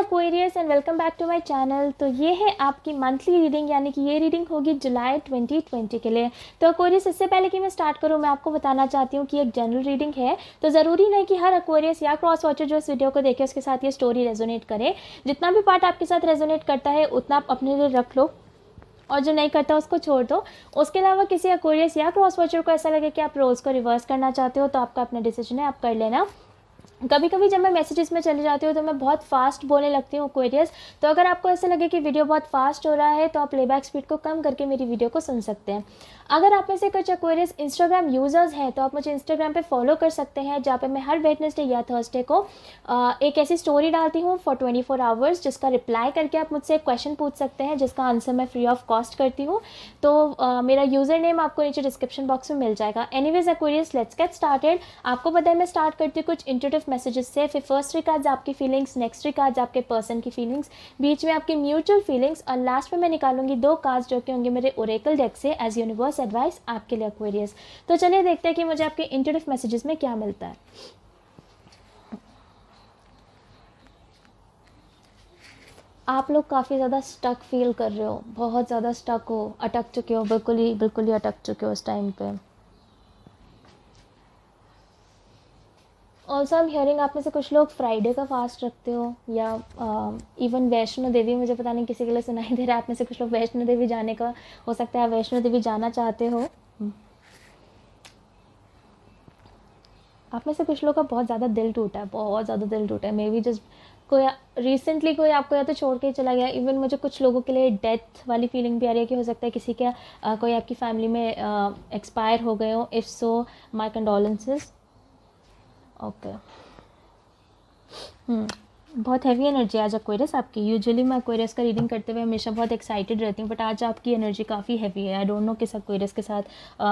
Aquarius and welcome back to my channel. तो ये है आपकी मंथली रीडिंग, यानी कि ये रीडिंग होगी जुलाई 2020 के लिए। तो एक्वेरियस, इससे पहले कि मैं स्टार्ट करूँ, मैं आपको बताना चाहती हूँ कि एक जनरल रीडिंग है, तो ज़रूरी नहीं कि हर एक्वेरियस या क्रॉस वॉचर जो इस वीडियो को देखे उसके साथ ये स्टोरी रेजोनेट करे। जितना भी पार्ट आपके साथ रेजोनेट करता है उतना आप अपने लिए रख लो और जो नहीं करता उसको छोड़ दो। उसके अलावा किसी एक्वेरियस या क्रॉस वॉचर को ऐसा लगे कि आप रोज़ को रिवर्स करना चाहते हो तो आपका अपना डिसीजन है, आप कर लेना। कभी कभी जब मैं मैसेजेस में चली जाती हूँ तो मैं बहुत फास्ट बोलने लगती हूँ एक्वेरियस, तो अगर आपको ऐसा लगे कि वीडियो बहुत फास्ट हो रहा है तो आप प्लेबैक स्पीड को कम करके मेरी वीडियो को सुन सकते हैं। अगर आप में से कुछ एक्वेरियस इंस्टाग्राम यूज़र्स हैं तो आप मुझे इंस्टाग्राम पे फॉलो कर सकते हैं, जहाँ पे मैं हर वेडनेसडे या थर्सडे को एक ऐसी स्टोरी डालती हूँ फॉर 24 आवर्स, जिसका रिप्लाई करके आप मुझसे एक क्वेश्चन पूछ सकते हैं, जिसका आंसर मैं फ्री ऑफ कॉस्ट करती हूँ। तो मेरा यूज़र नेम आपको नीचे डिस्क्रिप्शन बॉक्स में मिल जाएगा। Anyways Aquarius, let's get started. आपको पता है मैं स्टार्ट करती हूँ कुछ इंट्यूटिव मैसेजेस से, फिर फर्स्ट थ्री कार्ड्स आपकी फीलिंग्स, नेक्स्ट थ्री कार्ड्स आपके पर्सन की फीलिंग्स, बीच में आपकी म्यूचुअल फीलिंग्स, और लास्ट में मैं निकालूंगी 2 कार्ड्स जो कि होंगे मेरे ओरेकल डेक से एज यूनिवर्स एडवाइस आपके लिए एक्वेरियस। तो चलिए देखते हैं कि मुझे आपके इंट्यूटिव मैसेजेस में क्या मिलता है। आप लोग काफ़ी ज़्यादा स्टक फील कर रहे हो, बहुत ज़्यादा स्टक हो, अटक चुके हो, बिल्कुल ही अटक चुके हो इस टाइम पे। ऑल्सो आई एम हियरिंग आप में से कुछ लोग फ्राइडे का फास्ट रखते हो, या इवन वैष्णो देवी, मुझे पता नहीं किसी के लिए सुनाई दे रहा है आप में से कुछ लोग वैष्णो देवी जाने का, हो सकता है आप वैष्णो देवी जाना चाहते हो। आप में से कुछ लोग का बहुत ज़्यादा दिल टूटा है, बहुत ज़्यादा दिल टूटा है। मे बी जस्ट कोई रिसेंटली कोई आपको या तो छोड़ के चला गया। इवन मुझे कुछ लोगों के लिए डेथ वाली फीलिंग भी आ रही है कि हो सकता है किसी के कोई आपकी फैमिली में एक्सपायर हो गए हो। If so my condolences. Okay. बहुत हैवी एनर्जी आज एक्वेरियस आपकी। यूजुअली मैं एक्वेरियस का रीडिंग करते हुए हमेशा बहुत एक्साइटेड रहती हूँ, बट आज आपकी एनर्जी काफ़ी हैवी है। आई डोंट नो किस एक्वेरियस के साथ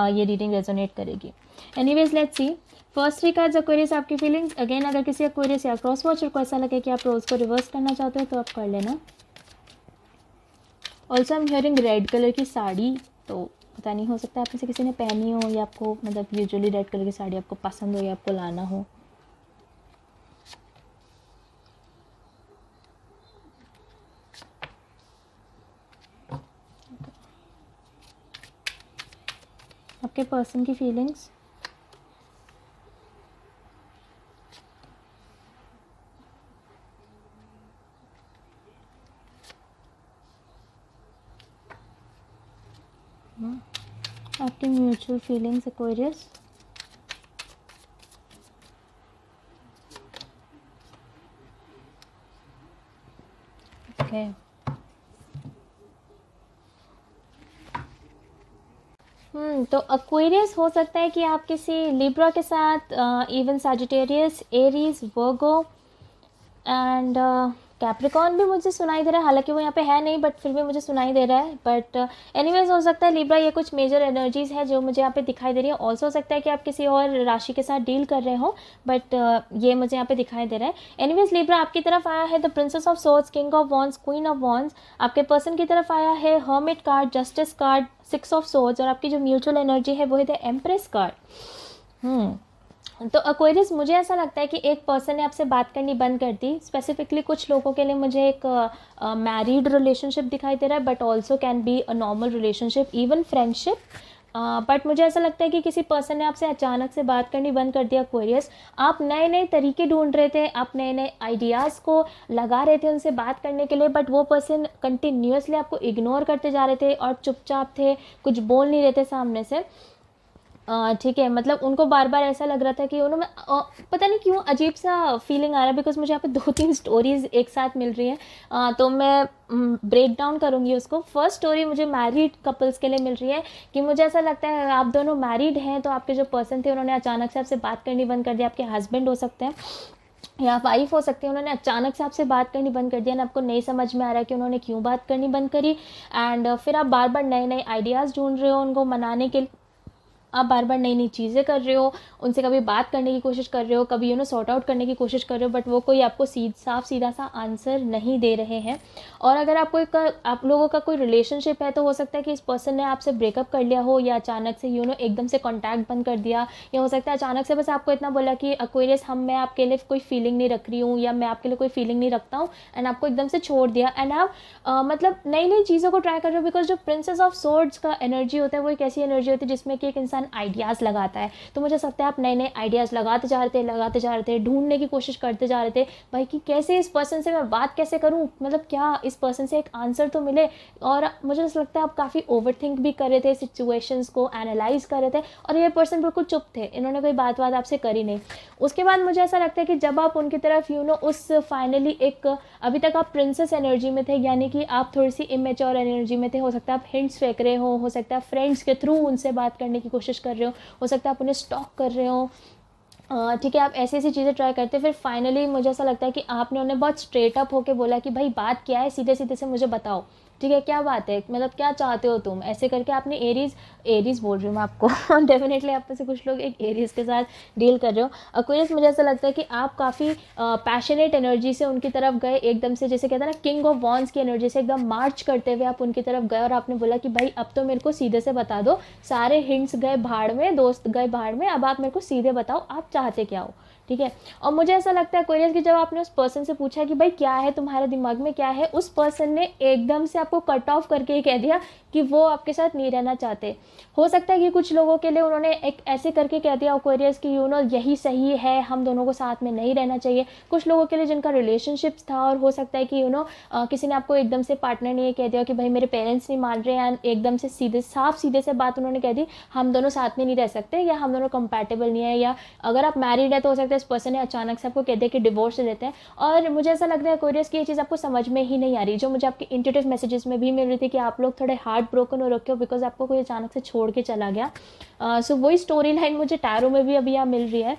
ये रीडिंग रेजोनेट करेगी। Anyways let's see first 3 cards Aquarius आपकी फीलिंग्स। अगेन, अगर किसी एक्वेरियस या क्रॉस वॉचर को ऐसा लगे कि आप रोज़ को रिवर्स करना चाहते हो तो आप कर लेना। Also I am hearing red colour की साड़ी, तो पता नहीं, हो सकता है आप में से किसी ने पहनी हो, या आपको मतलब यूजुअली रेड कलर की साड़ी आपको पसंद हो या आपको लाना हो। आपके पर्सन की फीलिंग्स। आपकी म्यूचुअल फीलिंग्स एक्वेरियस। ओके। तो एक्वेरियस हो सकता है कि आप किसी लिब्रा के साथ, even Sagittarius, Aries, Virgo and Capricorn भी मुझे सुनाई दे रहा है। हालांकि वो यहाँ पे है नहीं, बट फिर भी मुझे सुनाई दे रहा है। बट एनीवेज हो सकता है लिब्रा, ये कुछ मेजर एनर्जीज है जो मुझे यहाँ पे दिखाई दे रही है। ऑल्सो हो सकता है कि आप किसी और राशि के साथ डील कर रहे हो, बट ये मुझे यहाँ पे दिखाई दे रहा है। एनीवेज लिब्रा आपकी तरफ आया है the princess of swords, king of wands, queen of wands. आपके पर्सन की तरफ आया है hermit card, justice card, 6 of swords, और आपकी जो म्यूचुअल एनर्जी है वो है द एम्प्रेस कार्ड। तो एक्वेरियस, मुझे ऐसा लगता है कि एक पर्सन ने आपसे बात करनी बंद कर दी। स्पेसिफिकली कुछ लोगों के लिए मुझे एक मैरिड रिलेशनशिप दिखाई दे रहा है, but also can be a normal relationship, even friendship. But मुझे ऐसा लगता है कि किसी पर्सन ने आपसे अचानक से बात करनी बंद कर दिया एक्वेरियस। आप नए नए तरीके ढूंढ रहे थे, आप नए नए आइडियाज़ को लगा रहे थे उनसे बात करने के लिए, बट वो पर्सन कंटिन्यूसली आपको इग्नोर करते जा रहे थे और चुपचाप थे, कुछ बोल नहीं रहे थे सामने से। ठीक है, मतलब उनको बार बार ऐसा लग रहा था कि उन्होंने पता नहीं क्यों अजीब सा फीलिंग आ रहा है, बिकॉज मुझे यहाँ पे 2-3 स्टोरीज एक साथ मिल रही हैं। तो मैं ब्रेक डाउन करूँगी उसको। फर्स्ट स्टोरी मुझे मैरिड कपल्स के लिए मिल रही है कि मुझे ऐसा लगता है आप दोनों मैरिड हैं, तो आपके जो पर्सन थे उन्होंने अचानक से आपसे बात करनी बंद कर दिया। आपके हस्बैंड हो सकते हैं या वाइफ हो सकती है, उन्होंने अचानक से आपसे बात करनी बंद कर दिया ना, आपको नहीं समझ में आ रहा है कि उन्होंने क्यों बात करनी बंद करी। एंड फिर आप बार बार नए नए आइडियाज़ ढूंढ रहे हो उनको मनाने के आप बार बार नई नई चीज़ें कर रहे हो, उनसे कभी बात करने की कोशिश कर रहे हो, कभी सॉर्ट आउट करने की कोशिश कर रहे हो, बट वो कोई आपको साफ सीधा सा आंसर नहीं दे रहे हैं। और अगर आप लोगों का कोई रिलेशनशिप है तो हो सकता है कि इस पर्सन ने आपसे ब्रेकअप कर लिया हो, या अचानक से एकदम से कॉन्टैक्ट बंद कर दिया, या हो सकता है अचानक से बस आपको इतना बोला कि एक्वेरियस मैं आपके लिए कोई फीलिंग नहीं रख रही हूँ, या मैं आपके लिए कोई फीलिंग नहीं रखता हूँ, एंड आपको एकदम से छोड़ दिया, एंड आप मतलब नई नई चीज़ों को ट्राई कर रहे हो। बिकॉज जो प्रिंसेस ऑफ सोर्ड्स का एनर्जी होता है वो एक ऐसी एनर्जी होती है जिसमें कि एक इंसान आइडियाज़ लगाता है। तो मुझे लगता है आप नए नए आइडियाज़ लगाते जा रहे थे, ढूंढने की कोशिश करते जा रहे थे भाई कि कैसे इस पर्सन से मैं बात कैसे करूँ, मतलब क्या इस पर्सन से एक आंसर तो मिले। और मुझे ऐसा लगता है आप काफ़ी ओवर थिंक भी कर रहे थे, सिचुएशंस को एनालाइज कर रहे थे, और ये पर्सन बिल्कुल चुप थे, इन्होंने कोई बात आपसे करी नहीं। उसके बाद मुझे ऐसा लगता है कि जब आप उनकी तरफ उस फाइनली एक अभी तक आप प्रिंसेस एनर्जी में थे, यानी कि आप थोड़ी सी इमेच्योर एनर्जी में थे, हो सकता है आप हिंट्स फेंक रहे हो सकता है फ्रेंड्स के थ्रू उनसे बात करने की कोशिश कर रहे हो सकता है आप उन्हें स्टॉक कर रहे हो, ठीक है, आप ऐसी ऐसी चीज़ें ट्राई करते, फिर फाइनली मुझे ऐसा लगता है कि आपने उन्हें बहुत स्ट्रेट अप होके बोला कि भाई बात क्या है, सीधे सीधे से मुझे बताओ, ठीक है, क्या बात है, मतलब क्या चाहते हो तुम, ऐसे करके आपने एरीज बोल रही हूँ मैं आपको डेफिनेटली आप में से कुछ लोग एक एरीज के साथ डील कर रहे हो। एक्वेरियस मुझे ऐसा लगता है कि आप काफ़ी पैशनेट एनर्जी से उनकी तरफ गए, एकदम से जैसे कहते हैं ना किंग ऑफ वॉन्स की एनर्जी से एकदम मार्च करते हुए आप उनकी तरफ गए, और आपने बोला कि भाई अब तो मेरे को सीधे से बता दो, सारे हिंट्स गए भाड़ में, दोस्त गए भाड़ में, अब आप मेरे को सीधे बताओ आप चाहते क्या हो, ठीक है। और मुझे ऐसा लगता है एक्वेरियस कि जब आपने उस पर्सन से पूछा कि भाई क्या है तुम्हारे दिमाग में, क्या है, उस पर्सन ने एकदम से आपको कट ऑफ करके ही कह दिया कि वो आपके साथ नहीं रहना चाहते। हो सकता है कि कुछ लोगों के लिए उन्होंने एक ऐसे करके कह दिया एक्वेरियस कि यही सही है, हम दोनों को साथ में नहीं रहना चाहिए। कुछ लोगों के लिए जिनका रिलेशनशिप्स था, और हो सकता है कि किसी ने आपको एकदम से पार्टनर ने ये कह दिया कि भाई मेरे पेरेंट्स नहीं मान रहे हैं, एकदम से सीधे से बात उन्होंने कह दी, हम दोनों साथ में नहीं रह सकते, या हम दोनों कंपैटिबल नहीं है, या अगर आप मैरिड है तो हो सकता है इस पर्सन ने अचानक से आपको कह दिया कि डिवोर्स ले लेते हैं। और मुझे ऐसा लग रहा है एक्वेरियस की ये चीज़ आपको समझ में ही नहीं आ रही, जो मुझे आपके इंट्यूटिव मैसेजेस में भी मिल रही थी कि आप लोग थोड़े हार्ट ब्रोकन हो रखे हो बिकॉज आपको कोई अचानक से छोड़ के चला गया। सो वही स्टोरी लाइन मुझे टैरो में भी अभी यहाँ मिल रही है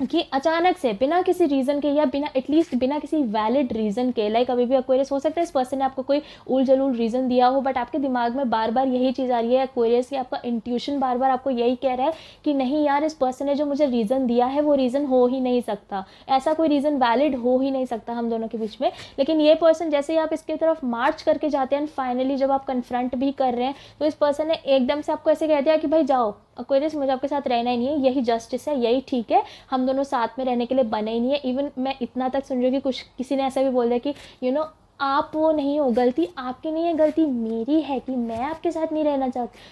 कि अचानक से बिना किसी रीज़न के, या एटलीस्ट बिना किसी वैलिड रीज़न के, लाइक अभी भी एक्वेरियस हो सकता है इस पर्सन ने आपको कोई उल जलूल रीज़न दिया हो, बट आपके दिमाग में बार बार यही चीज़ आ रही है एक्वेरियस की, आपका इंट्यूशन बार बार आपको यही कह रहा है कि नहीं यार, इस पर्सन ने जो मुझे रीज़न दिया है वो रीज़न हो ही नहीं सकता, ऐसा कोई रीज़न वैलिड हो ही नहीं सकता हम दोनों के बीच में। लेकिन ये पर्सन जैसे ही आप इसकी तरफ मार्च करके जाते हैं, फाइनली जब आप कन्फ्रंट भी कर रहे हैं, तो इस पर्सन ने एकदम से आपको ऐसे कह दिया कि भाई जाओ एक्वेरियस, मुझे आपके साथ रहना ही नहीं है, यही जस्टिस है, यही ठीक है, हम दोनों साथ में रहने के लिए बने ही नहीं है। इवन मैं इतना तक सुन रही हूँ कि किसी ने ऐसा भी बोल दिया कि आप वो नहीं हो, गलती आपकी नहीं है, गलती मेरी है कि मैं आपके साथ नहीं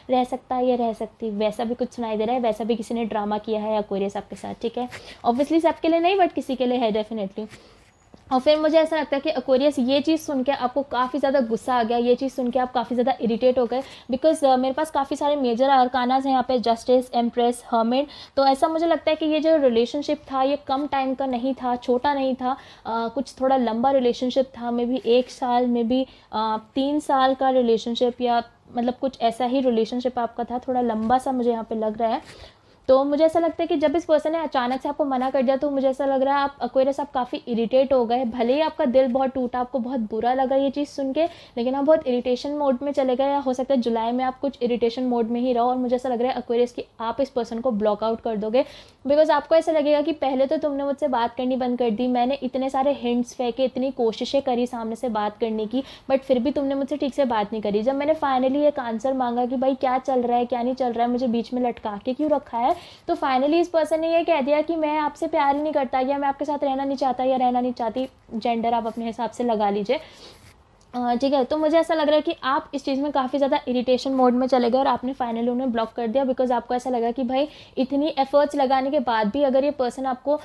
रह सकता या रह सकती, वैसा भी कुछ सुनाई दे रहा है, वैसा भी किसी ने ड्रामा किया है एक्वेरियस आपके साथ, ठीक है। ऑब्वियसली सबके लिए नहीं, बट किसी के लिए है डेफिनेटली। और फिर मुझे ऐसा लगता है कि एक्वेरियस ये चीज़ सुन के आपको काफ़ी ज़्यादा गुस्सा आ गया, ये चीज़ सुन के आप काफ़ी ज़्यादा इरिटेट हो गए, बिकॉज मेरे पास काफ़ी सारे मेजर अरकानाज हैं यहाँ पे, जस्टिस, एम्प्रेस, हर्मिट। तो ऐसा मुझे लगता है कि ये जो रिलेशनशिप था ये कम टाइम का नहीं था, छोटा नहीं था, कुछ थोड़ा लंबा रिलेशनशिप था, मे बी 1 साल, मे बी 3 साल का रिलेशनशिप, या मतलब कुछ ऐसा ही रिलेशनशिप आपका था, थोड़ा लंबा सा मुझे यहाँ पे लग रहा है। तो मुझे ऐसा लगता है कि जब इस पर्सन ने अचानक से आपको मना कर दिया, तो मुझे ऐसा लग रहा है आप एक्वेरियस आप काफ़ी इरिटेट हो गए, भले ही आपका दिल बहुत टूटा, आपको बहुत बुरा लगा ये चीज़ सुन के, लेकिन आप बहुत इरिटेशन मोड में चले गए, या हो सकता है जुलाई में आप कुछ इरिटेशन मोड में ही रहो। और मुझे ऐसा लग रहा है एक्वेरियस कि आप इस पर्सन को ब्लॉक आउट कर दोगे, बिकॉज आपको ऐसा लगेगा कि पहले तो तुमने मुझसे बात करनी बंद कर दी, मैंने इतने सारे हिंट्स फेंके, इतनी कोशिशें करी सामने से बात करने की, बट फिर भी तुमने मुझसे ठीक से बात नहीं करी। जब मैंने फाइनली एक आंसर मांगा कि भाई क्या चल रहा है क्या नहीं चल रहा है, मुझे बीच में लटका के क्यों रखा है, तो फाइनली इस पर्सन ने ये कह दिया कि मैं आपसे प्यार ही नहीं करता, या मैं आपके साथ रहना नहीं चाहता, या रहना नहीं चाहती, जेंडर आप अपने हिसाब से लगा लीजिए, ठीक है। तो मुझे ऐसा लग रहा है कि आप इस चीज़ में काफ़ी ज़्यादा इरिटेशन मोड में चले गए, और आपने फाइनली उन्हें ब्लॉक कर दिया, बिकॉज आपको ऐसा लगा कि भाई इतनी एफर्ट्स लगाने के बाद भी अगर ये पर्सन आपको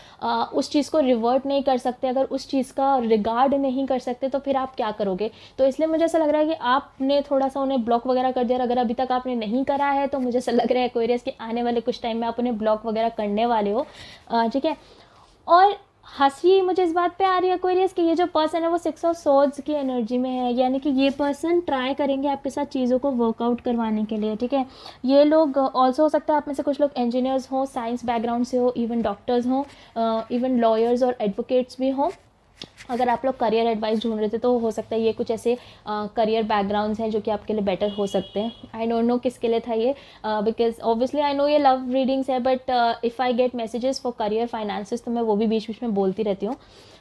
उस चीज़ को रिवर्ट नहीं कर सकते, अगर उस चीज़ का रिगार्ड नहीं कर सकते, तो फिर आप क्या करोगे। तो इसलिए मुझे ऐसा लग रहा है कि आपने थोड़ा सा उन्हें ब्लॉक वगैरह कर दिया, और अगर अभी तक आपने नहीं करा है तो मुझे ऐसा लग रहा है एक्वेरियस कि आने वाले कुछ टाइम में आप उन्हें ब्लॉक वगैरह करने वाले हो, ठीक है। और हंसी मुझे इस बात पे आ रही है एक्वेरियस कि ये जो पर्सन है वो 6 ऑफ सोर्ड्स की एनर्जी में है, यानी कि ये पर्सन ट्राई करेंगे आपके साथ चीज़ों को वर्कआउट करवाने के लिए, ठीक है। ये लोग ऑल्सो हो सकता है आप में से कुछ लोग इंजीनियर्स हों, साइंस बैकग्राउंड से हो, इवन डॉक्टर्स हों, इवन लॉयर्स और एडवोकेट्स भी हों, अगर आप लोग करियर एडवाइस ढूंढ रहे थे तो हो सकता है ये कुछ ऐसे करियर बैकग्राउंड्स हैं जो कि आपके लिए बेटर हो सकते हैं. आई डोंट नो किसके लिए था ये, बिकॉज ऑब्वियसली आई नो ये लव रीडिंग्स है, but if I get messages for career finances तो मैं वो भी बीच बीच में बोलती रहती हूँ.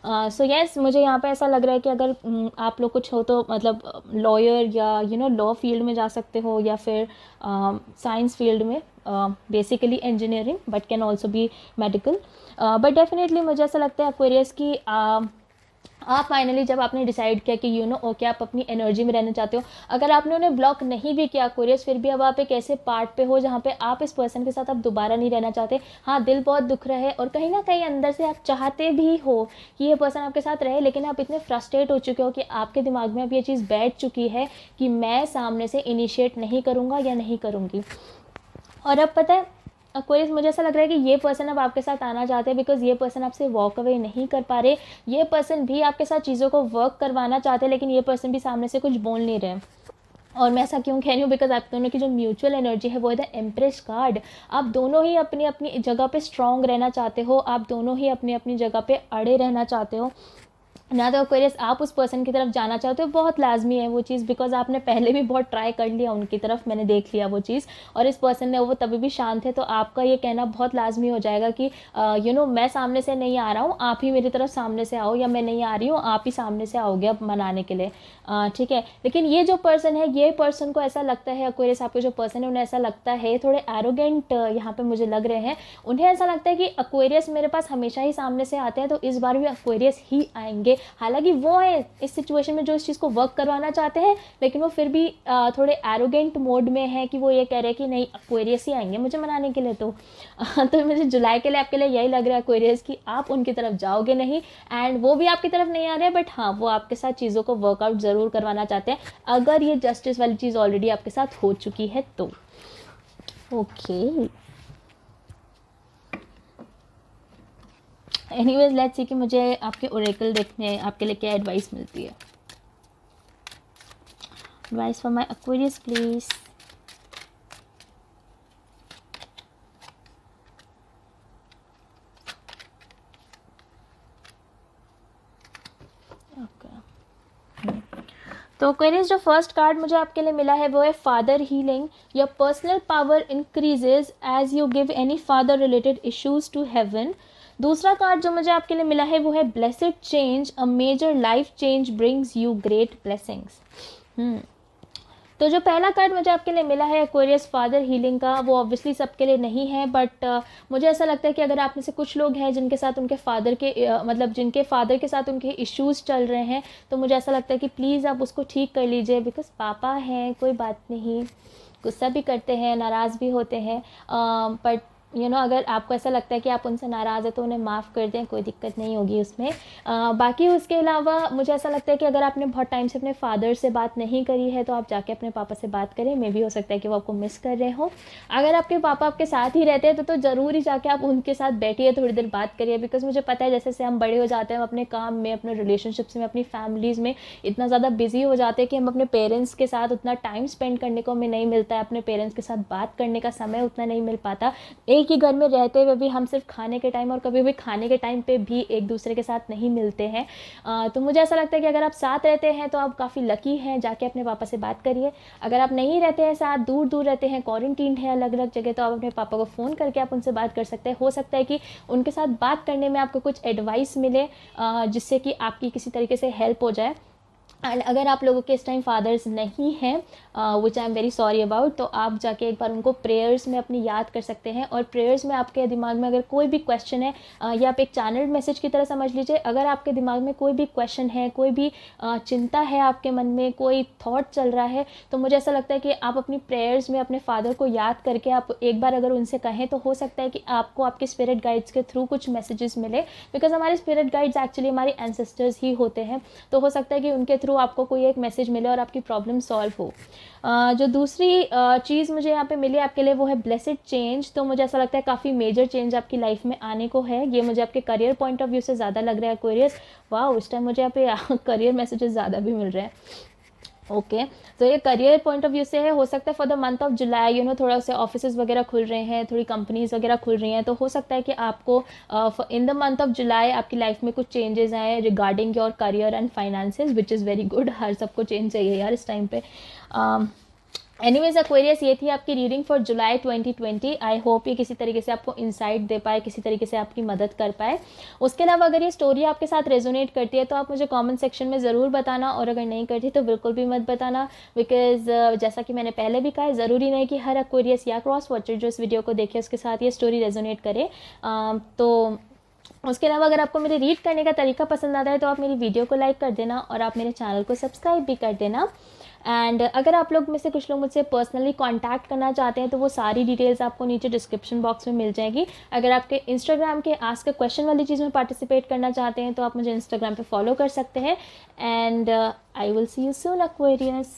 सो येस, मुझे यहाँ पे ऐसा लग रहा है कि अगर आप लोग कुछ हो तो मतलब लॉयर या लॉ फील्ड में जा सकते हो, या फिर साइंस फील्ड में, basically engineering but can also be medical. But definitely मुझे ऐसा लगता है एक्वेरियस की आप फाइनली जब आपने डिसाइड किया कि ओके आप अपनी एनर्जी में रहना चाहते हो, अगर आपने उन्हें ब्लॉक नहीं भी किया एक्वेरियस, फिर भी अब आप एक ऐसे पार्ट पे हो जहाँ पे आप इस पर्सन के साथ अब दोबारा नहीं रहना चाहते. हाँ, दिल बहुत दुख रहा है और कहीं ना कहीं अंदर से आप चाहते भी हो कि ये पर्सन आपके साथ रहे, लेकिन आप इतने फ्रस्ट्रेट हो चुके हो कि आपके दिमाग में अब ये चीज़ बैठ चुकी है कि मैं सामने से इनिशिएट नहीं करूँगा या नहीं करूँगी. और अब पता है एक्वेरियस, मुझे ऐसा लग रहा है कि ये पर्सन अब आपके साथ आना चाहते हैं बिकॉज ये पर्सन आपसे वॉक अवे नहीं कर पा रहे. ये पर्सन भी आपके साथ चीज़ों को वर्क करवाना चाहते हैं, लेकिन ये पर्सन भी सामने से कुछ बोल नहीं रहे. और मैं ऐसा क्यों कह रही हूँ, बिकॉज आप दोनों की जो म्यूचुअल एनर्जी है वो है द एम्प्रेस कार्ड. आप दोनों ही अपनी अपनी जगह पे स्ट्रांग रहना चाहते हो, आप दोनों ही अपनी अपनी जगह पे अड़े रहना चाहते हो. ना तो एक्वेरियस आप उस पर्सन की तरफ जाना चाहते हो, बहुत लाजमी है वो चीज़, बिकॉज आपने पहले भी बहुत ट्राई कर लिया उनकी तरफ, मैंने देख लिया वो चीज़, और इस पर्सन ने वो तभी भी शांत है. तो आपका ये कहना बहुत लाजमी हो जाएगा कि मैं सामने से नहीं आ रहा हूँ, आप ही मेरी तरफ सामने से आओ, या मैं नहीं आ रही हूँ, आप ही सामने से आओगे अब मनाने के लिए. ठीक है, लेकिन ये जो पर्सन है, ये पर्सन को ऐसा लगता है, एक्वेरियस आपके जो पर्सन है उन्हें ऐसा लगता है, थोड़े एरोगेंट यहाँ पे मुझे लग रहे हैं. उन्हें ऐसा लगता है कि एक्वेरियस मेरे पास हमेशा ही सामने से आते हैं, तो इस बार भी एक्वेरियस ही आएंगे. हालांकि वो है इस सिचुएशन में जो इस चीज़ को वर्क करवाना चाहते हैं, लेकिन वो फिर भी थोड़े एरोगेंट मोड में है कि वो ये कह रहे हैं कि नहीं, एक्वेरियस ही आएंगे मुझे मनाने के लिए. तो मुझे जुलाई के लिए आपके लिए यही लग रहा है एक्वेरियस कि आप उनकी तरफ जाओगे नहीं, एंड वो भी आपकी तरफ नहीं आ रहे हैं, बट हाँ, वो आपके साथ चीज़ों को वर्कआउट ज़रूर करवाना चाहते हैं, अगर ये जस्टिस वाली चीज़ ऑलरेडी आपके साथ हो चुकी है तो. ओके, एनीवेज लेट्स सी कि मुझे आपके ओरेकल देखने आपके लिए क्या एडवाइस मिलती है. Advice for my Aquarius please. तो एक्वेरियस, जो फर्स्ट कार्ड मुझे आपके लिए मिला है वो है father healing. Your personal power increases as you give any father related issues to heaven. दूसरा कार्ड जो मुझे आपके लिए मिला है वो है blessed change. A major life change brings you great blessings. तो जो पहला कार्ड मुझे आपके लिए मिला है एक्वेरियस फादर हीलिंग का, वो ऑब्वियसली सबके लिए नहीं है, बट मुझे ऐसा लगता है कि अगर आप में से कुछ लोग हैं जिनके साथ उनके फादर के मतलब जिनके फादर के साथ उनके इश्यूज़ चल रहे हैं, तो मुझे ऐसा लगता है कि प्लीज़ आप उसको ठीक कर लीजिए. बिकॉज पापा हैं, कोई बात नहीं, गुस्सा भी करते हैं, नाराज़ भी होते हैं, बट अगर आपको ऐसा लगता है कि आप उनसे नाराज़ है तो उन्हें माफ़ कर दें, कोई दिक्कत नहीं होगी उसमें. बाकी उसके अलावा मुझे ऐसा लगता है कि अगर आपने बहुत टाइम से अपने फादर से बात नहीं करी है तो आप जाके अपने पापा से बात करें. मे भी हो सकता है कि वो आपको मिस कर रहे हो. अगर आपके पापा आपके साथ ही रहते हैं तो ज़रूर ही जाके आप उनके साथ बैठिए, थोड़ी देर बात करिए. बिकॉज मुझे पता है जैसे जैसे हम बड़े हो जाते हैं, हम अपने काम में, अपने रिलेशनशिप्स में, अपनी फैमिलीज़ में इतना ज़्यादा बिजी हो जाते हैं कि हम अपने पेरेंट्स के साथ उतना टाइम स्पेंड करने को हमें नहीं मिलता है, अपने पेरेंट्स के साथ बात करने का समय उतना नहीं मिल पाता. एक ही घर में रहते हुए भी हम सिर्फ खाने के टाइम और कभी भी खाने के टाइम पे भी एक दूसरे के साथ नहीं मिलते हैं. तो मुझे ऐसा लगता है कि अगर आप साथ रहते हैं तो आप काफ़ी लकी हैं, जाके अपने पापा से बात करिए. अगर आप नहीं रहते हैं साथ, दूर दूर रहते हैं, क्वारंटीन है अलग अलग जगह, तो आप अपने पापा को फ़ोन करके आप उनसे बात कर सकते हैं. हो सकता है कि उनके साथ बात करने में आपको कुछ एडवाइस मिले जिससे कि आपकी किसी तरीके से हेल्प हो जाए. एंड अगर आप लोगों के इस टाइम फादर्स नहीं हैं, which I am very sorry about, तो आप जाके एक बार उनको प्रेयर्स में अपनी याद कर सकते हैं. और प्रेयर्स में आपके दिमाग में अगर कोई भी क्वेश्चन है, या आप एक चैनल मैसेज की तरह समझ लीजिए, अगर आपके दिमाग में कोई भी क्वेश्चन है, कोई भी चिंता है आपके मन में, कोई थॉट चल रहा है, तो मुझे ऐसा लगता है कि आप अपनी प्रेयर्स में अपने फादर को याद करके आप एक बार अगर उनसे कहें तो हो सकता है कि आपको आपके स्पिरिट गाइड्स के थ्रू कुछ मैसेजेस मिले. बिकॉज हमारे स्पिरिट गाइड्स एक्चुअली हमारे एंसेस्टर्स ही होते हैं, तो हो सकता है कि उनके थ्रू आपको कोई एक मैसेज मिले और आपकी प्रॉब्लम सॉल्व हो. जो दूसरी चीज़ मुझे यहाँ पे मिली आपके लिए वो है ब्लेसेड चेंज. तो मुझे ऐसा लगता है काफ़ी मेजर चेंज आपकी लाइफ में आने को है. ये मुझे आपके करियर पॉइंट ऑफ व्यू से ज़्यादा लग रहा है एक्वेरियस. वाह, उस टाइम मुझे यहाँ पे करियर मैसेजेस ज़्यादा भी मिल रहे हैं. ओके, तो ये करियर पॉइंट ऑफ व्यू से है, हो सकता है फॉर द मंथ ऑफ जुलाई थोड़ा से ऑफिसेज वगैरह खुल रहे हैं, थोड़ी कंपनीज वगैरह खुल रही हैं, तो हो सकता है कि आपको in the month of July आपकी लाइफ में कुछ चेंजेस आए regarding your career and finances, which is very good. हर सबको चेंज चाहिए यार इस टाइम पे। एनीवेज एक्वेरियस, ये थी आपकी reading for July 2020। I hope ये किसी तरीके से आपको इंसाइट दे पाए, किसी तरीके से आपकी मदद कर पाए। उसके अलावा अगर ये स्टोरी आपके साथ रेजोनेट करती है तो आप मुझे कमेंट सेक्शन में ज़रूर बताना, और अगर नहीं करती तो बिल्कुल भी मत बताना, बिकॉज जैसा कि मैंने पहले भी कहा है, ज़रूरी नहीं कि हर एक्वेरियस या क्रॉस वॉचर जो इस वीडियो को देखे उसके साथ ये स्टोरी रेजोनेट करे। तो उसके अलावा अगर आपको मेरे रीड करने का तरीका पसंद आता है तो आप मेरी वीडियो को लाइक कर देना, और आप मेरे चैनल को सब्सक्राइब भी कर देना। एंड अगर आप लोग में से कुछ लोग मुझसे पर्सनली कांटेक्ट करना चाहते हैं तो वो सारी डिटेल्स आपको नीचे डिस्क्रिप्शन बॉक्स में मिल जाएगी। अगर आपके इंस्टाग्राम के आस्क अ क्वेश्चन वाली चीज़ में पार्टिसिपेट करना चाहते हैं तो आप मुझे इंस्टाग्राम पे फॉलो कर सकते हैं। And I will see you soon Aquarius.